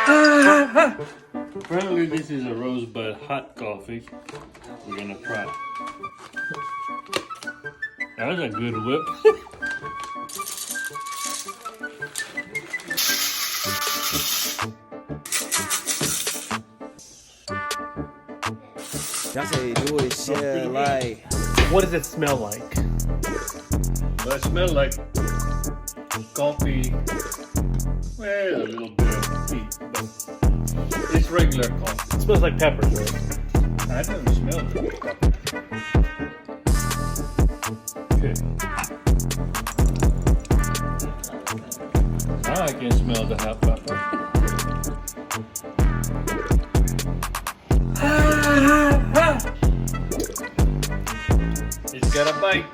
Apparently this is a Rosebud hot coffee. We're gonna try. That was a good whip. That's how you do it, shit. Like, What does it smell like? Well, it smells like coffee. Well, a little bit of heat, but it's regular coffee. It smells like peppers, right? I never smelled it. Okay. Now I can smell the hot pepper. It's got a bite.